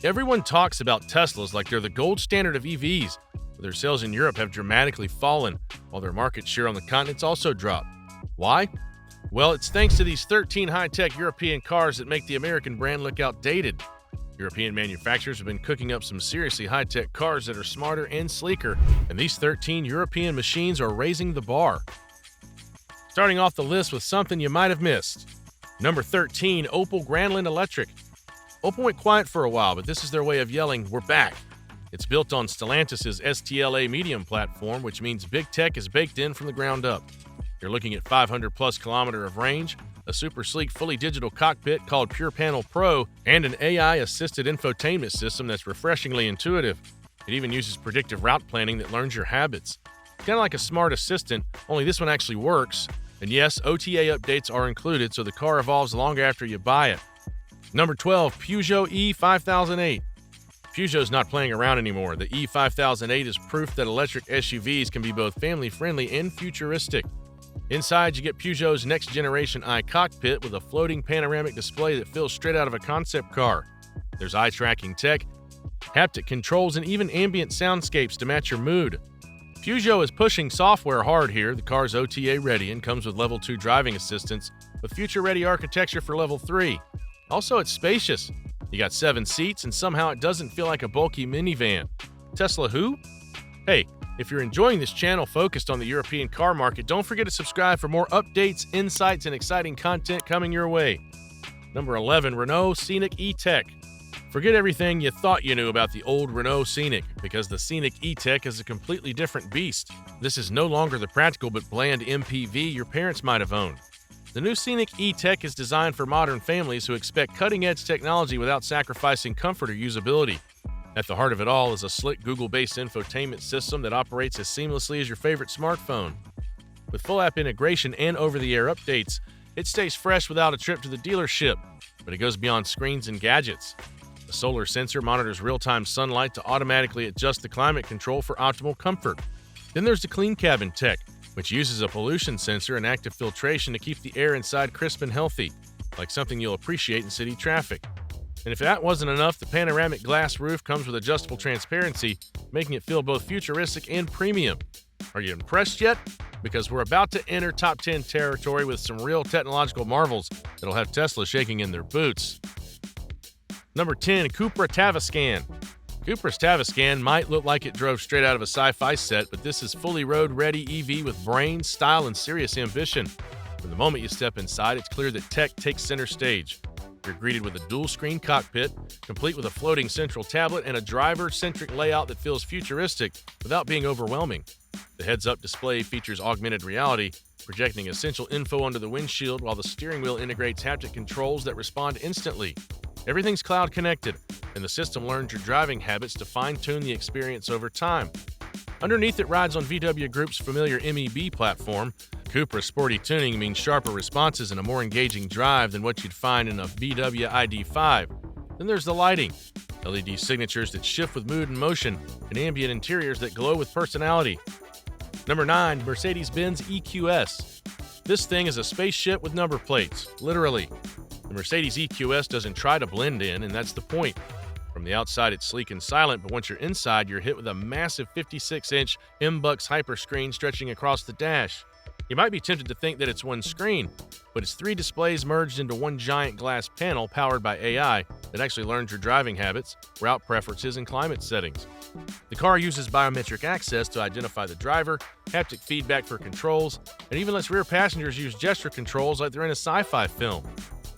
Everyone talks about Teslas like they're the gold standard of EVs, but their sales in Europe have dramatically fallen, while their market share on the continent's also dropped. Why? Well, it's thanks to these 13 high-tech European cars that make the American brand look outdated. European manufacturers have been cooking up some seriously high-tech cars that are smarter and sleeker, and these 13 European machines are raising the bar. Starting off the list with something you might have missed. Number 13, Opel Grandland Electric. Opel went quiet for a while, but this is their way of yelling, "We're back." It's built on Stellantis' STLA Medium platform, which means big tech is baked in from the ground up. You're looking at 500-plus kilometer of range, a super sleek, fully digital cockpit called Pure Panel Pro, and an AI-assisted infotainment system that's refreshingly intuitive. It even uses predictive route planning that learns your habits. Kind of like a smart assistant, only this one actually works. And yes, OTA updates are included, so the car evolves long after you buy it. Number 12, Peugeot E-5008. Peugeot's not playing around anymore. The E-5008 is proof that electric SUVs can be both family-friendly and futuristic. Inside, you get Peugeot's next-generation iCockpit with a floating panoramic display that feels straight out of a concept car. There's eye-tracking tech, haptic controls, and even ambient soundscapes to match your mood. Peugeot is pushing software hard here. The car's OTA ready and comes with Level 2 driving assistance with future-ready architecture for Level 3. Also, it's spacious. You got 7 seats, and somehow it doesn't feel like a bulky minivan. Tesla who? Hey, if you're enjoying this channel focused on the European car market, don't forget to subscribe for more updates, insights, and exciting content coming your way. Number 11, Renault Scenic E-Tech. Forget everything you thought you knew about the old Renault Scenic, because the Scenic E-Tech is a completely different beast. This is no longer the practical but bland MPV your parents might have owned. The new Scenic E-Tech is designed for modern families who expect cutting-edge technology without sacrificing comfort or usability. At the heart of it all is a slick Google-based infotainment system that operates as seamlessly as your favorite smartphone. With full app integration and over-the-air updates, it stays fresh without a trip to the dealership, but it goes beyond screens and gadgets. The solar sensor monitors real-time sunlight to automatically adjust the climate control for optimal comfort. Then there's the clean cabin tech, which uses a pollution sensor and active filtration to keep the air inside crisp and healthy, like something you'll appreciate in city traffic. And if that wasn't enough, the panoramic glass roof comes with adjustable transparency, making it feel both futuristic and premium. Are you impressed yet? Because we're about to enter top 10 territory with some real technological marvels that'll have Tesla shaking in their boots. Number 10, Cupra Tavascan. Cupra's Tavascan might look like it drove straight out of a sci-fi set, but this is fully road-ready EV with brains, style, and serious ambition. From the moment you step inside, it's clear that tech takes center stage. You're greeted with a dual-screen cockpit, complete with a floating central tablet and a driver-centric layout that feels futuristic without being overwhelming. The heads-up display features augmented reality, projecting essential info under the windshield, while the steering wheel integrates haptic controls that respond instantly. Everything's cloud-connected, and the system learns your driving habits to fine-tune the experience over time. Underneath, it rides on VW Group's familiar MEB platform. Cupra's sporty tuning means sharper responses and a more engaging drive than what you'd find in a VW ID.7. Then there's the lighting. LED signatures that shift with mood and motion, and ambient interiors that glow with personality. Number 9, Mercedes-Benz EQS. This thing is a spaceship with number plates, literally. The Mercedes EQS doesn't try to blend in, and that's the point. From the outside, it's sleek and silent, but once you're inside, you're hit with a massive 56-inch MBUX hyperscreen stretching across the dash. You might be tempted to think that it's one screen, but it's 3 displays merged into one giant glass panel powered by AI that actually learns your driving habits, route preferences, and climate settings. The car uses biometric access to identify the driver, haptic feedback for controls, and even lets rear passengers use gesture controls like they're in a sci-fi film.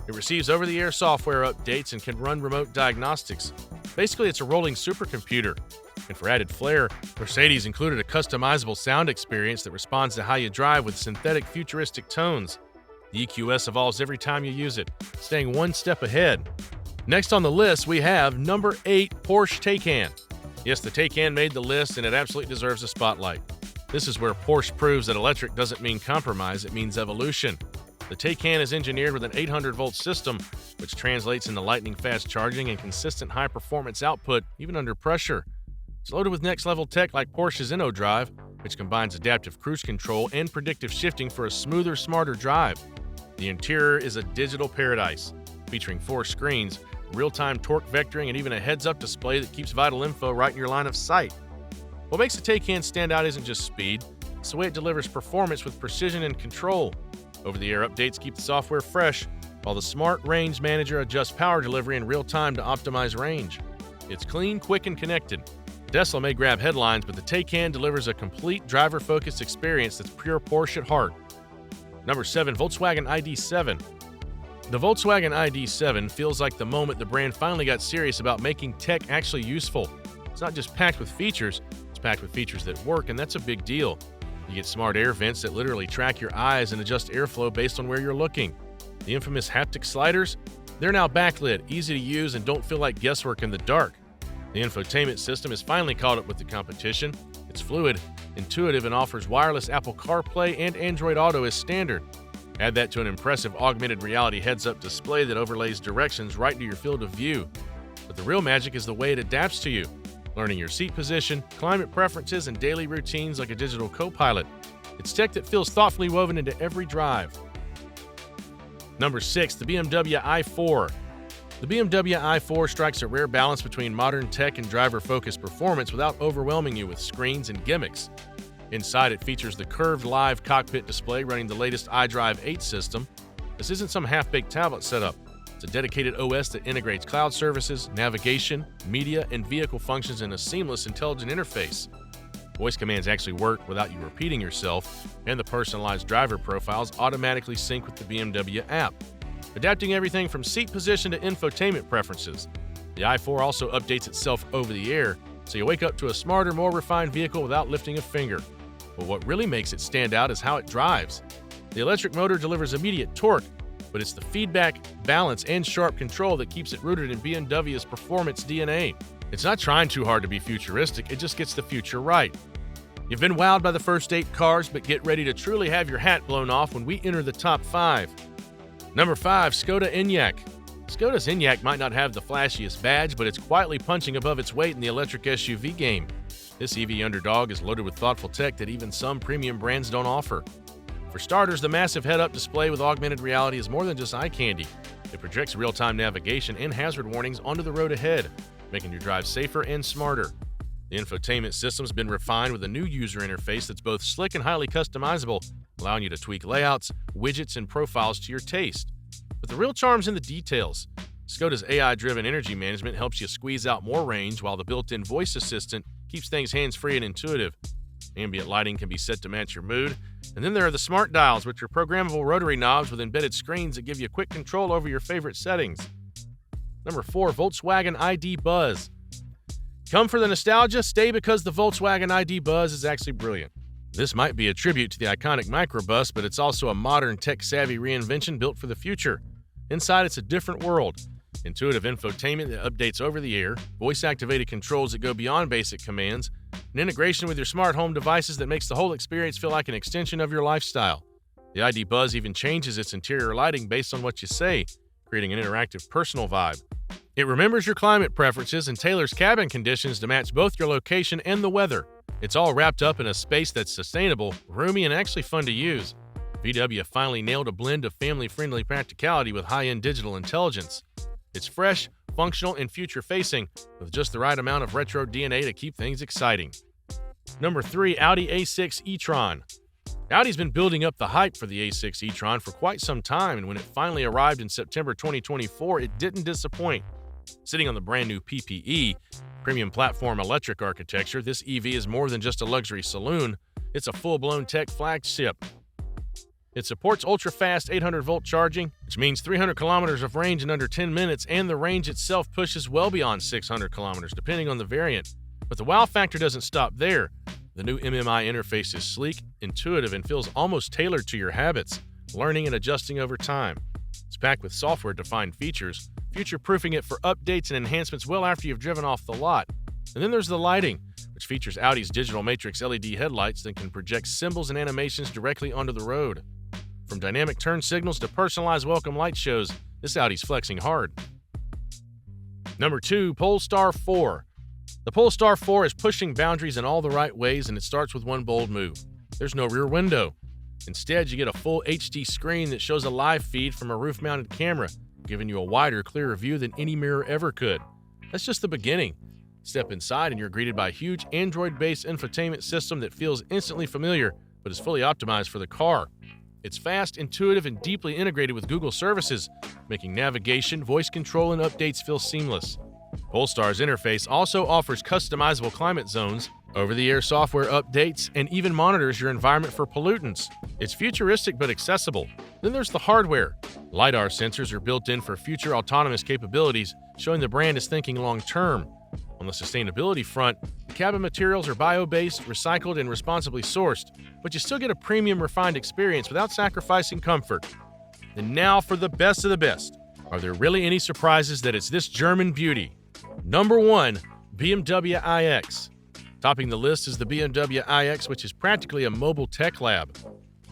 It receives over-the-air software updates and can run remote diagnostics. Basically, it's a rolling supercomputer. And for added flair, Mercedes included a customizable sound experience that responds to how you drive with synthetic futuristic tones. The EQS evolves every time you use it, staying one step ahead. Next on the list, we have number 8, Porsche Taycan. Yes, the Taycan made the list, and it absolutely deserves a spotlight. This is where Porsche proves that electric doesn't mean compromise, it means evolution. The Taycan is engineered with an 800-volt system, which translates into lightning-fast charging and consistent high-performance output, even under pressure. It's loaded with next-level tech like Porsche's InnoDrive, which combines adaptive cruise control and predictive shifting for a smoother, smarter drive. The interior is a digital paradise, featuring 4 screens real-time torque vectoring, and even a heads-up display that keeps vital info right in your line of sight. What makes the Taycan stand out isn't just speed, it's the way it delivers performance with precision and control. Over-the-air updates keep the software fresh, while the Smart Range Manager adjusts power delivery in real time to optimize range. It's clean, quick, and connected. Tesla may grab headlines, but the Taycan delivers a complete driver-focused experience that's pure Porsche at heart. Number 7. Volkswagen ID.7. The Volkswagen ID.7 feels like the moment the brand finally got serious about making tech actually useful. It's not just packed with features, it's packed with features that work, and that's a big deal. You get smart air vents that literally track your eyes and adjust airflow based on where you're looking. The infamous haptic sliders, they're now backlit, easy to use, and don't feel like guesswork in the dark. The infotainment system has finally caught up with the competition. It's fluid, intuitive, and offers wireless Apple CarPlay and Android Auto as standard. Add that to an impressive augmented reality heads-up display that overlays directions right into your field of view. But the real magic is the way it adapts to you, learning your seat position, climate preferences, and daily routines like a digital co-pilot. It's tech that feels thoughtfully woven into every drive. Number 6. The BMW i4. The BMW i4 strikes a rare balance between modern tech and driver-focused performance without overwhelming you with screens and gimmicks. Inside, it features the curved live cockpit display running the latest iDrive 8 system. This isn't some half-baked tablet setup. It's a dedicated OS that integrates cloud services, navigation, media, and vehicle functions in a seamless, intelligent interface. Voice commands actually work without you repeating yourself, and the personalized driver profiles automatically sync with the BMW app, adapting everything from seat position to infotainment preferences. The i4 also updates itself over the air, so you wake up to a smarter, more refined vehicle without lifting a finger. But what really makes it stand out is how it drives. The electric motor delivers immediate torque, but it's the feedback, balance, and sharp control that keeps it rooted in BMW's performance DNA. It's not trying too hard to be futuristic, it just gets the future right. You've been wowed by the first 8 cars, but get ready to truly have your hat blown off when we enter the top 5. Number 5. Skoda Enyaq. Skoda's Enyaq might not have the flashiest badge, but it's quietly punching above its weight in the electric SUV game. This EV underdog is loaded with thoughtful tech that even some premium brands don't offer. For starters, the massive head-up display with augmented reality is more than just eye candy. It projects real-time navigation and hazard warnings onto the road ahead, making your drive safer and smarter. The infotainment system's been refined with a new user interface that's both slick and highly customizable, allowing you to tweak layouts, widgets, and profiles to your taste. But the real charm's in the details. Skoda's AI-driven energy management helps you squeeze out more range, while the built-in voice assistant keeps things hands-free and intuitive. Ambient lighting can be set to match your mood. And then there are the smart dials, which are programmable rotary knobs with embedded screens that give you quick control over your favorite settings. Number 4. Volkswagen ID Buzz. Come for the nostalgia, stay because the Volkswagen ID Buzz is actually brilliant. This might be a tribute to the iconic microbus, but it's also a modern tech-savvy reinvention built for the future. Inside, it's a different world. Intuitive infotainment that updates over the air, voice-activated controls that go beyond basic commands, and integration with your smart home devices that makes the whole experience feel like an extension of your lifestyle. The ID Buzz even changes its interior lighting based on what you say, creating an interactive personal vibe. It remembers your climate preferences and tailors cabin conditions to match both your location and the weather. It's all wrapped up in a space that's sustainable, roomy, and actually fun to use. VW finally nailed a blend of family-friendly practicality with high-end digital intelligence. It's fresh, functional, and future-facing, with just the right amount of retro DNA to keep things exciting. Number 3. Audi A6 e-tron. Audi's been building up the hype for the A6 e-tron for quite some time, and when it finally arrived in September 2024, it didn't disappoint. Sitting on the brand new PPE, premium platform electric architecture, this EV is more than just a luxury saloon, it's a full-blown tech flagship. It supports ultra-fast 800-volt charging, which means 300 kilometers of range in under 10 minutes, and the range itself pushes well beyond 600 kilometers, depending on the variant. But the wow factor doesn't stop there. The new MMI interface is sleek, intuitive, and feels almost tailored to your habits, learning and adjusting over time. It's packed with software-defined features, future-proofing it for updates and enhancements well after you've driven off the lot. And then there's the lighting, which features Audi's digital matrix LED headlights that can project symbols and animations directly onto the road. From dynamic turn signals to personalized welcome light shows, this Audi's flexing hard. Number 2. Polestar 4. The Polestar 4 is pushing boundaries in all the right ways, and it starts with one bold move. There's no rear window. Instead, you get a full HD screen that shows a live feed from a roof-mounted camera, giving you a wider, clearer view than any mirror ever could. That's just the beginning. Step inside and you're greeted by a huge Android-based infotainment system that feels instantly familiar but is fully optimized for the car. It's fast, intuitive, and deeply integrated with Google services, making navigation, voice control, and updates feel seamless. Polestar's interface also offers customizable climate zones, over-the-air software updates, and even monitors your environment for pollutants. It's futuristic but accessible. Then there's the hardware. LiDAR sensors are built in for future autonomous capabilities, showing the brand is thinking long-term. On the sustainability front, the cabin materials are bio-based, recycled, and responsibly sourced, but you still get a premium, refined experience without sacrificing comfort. And now for the best of the best. Are there really any surprises that it's this German beauty? Number 1, BMW iX. Topping the list is the BMW iX, which is practically a mobile tech lab.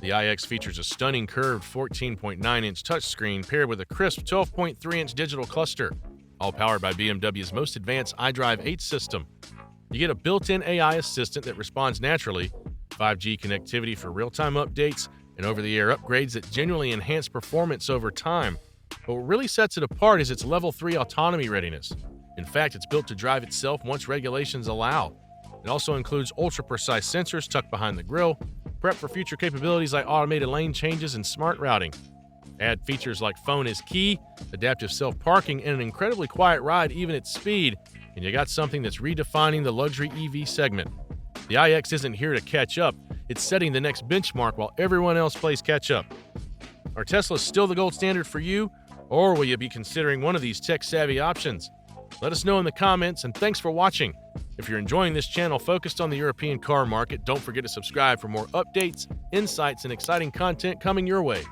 The iX features a stunning curved 14.9-inch touchscreen paired with a crisp 12.3-inch digital cluster, all powered by BMW's most advanced iDrive 8 system. You get a built-in AI assistant that responds naturally, 5G connectivity for real-time updates, and over-the-air upgrades that genuinely enhance performance over time. But what really sets it apart is its Level 3 autonomy readiness. In fact, it's built to drive itself once regulations allow. It also includes ultra-precise sensors tucked behind the grille, prep for future capabilities like automated lane changes and smart routing. Add features like Phone is Key, adaptive self-parking, and an incredibly quiet ride even at speed, and you got something that's redefining the luxury EV segment. The iX isn't here to catch up, it's setting the next benchmark while everyone else plays catch-up. Are Teslas still the gold standard for you, or will you be considering one of these tech-savvy options? Let us know in the comments, and thanks for watching. If you're enjoying this channel focused on the European car market, don't forget to subscribe for more updates, insights, and exciting content coming your way.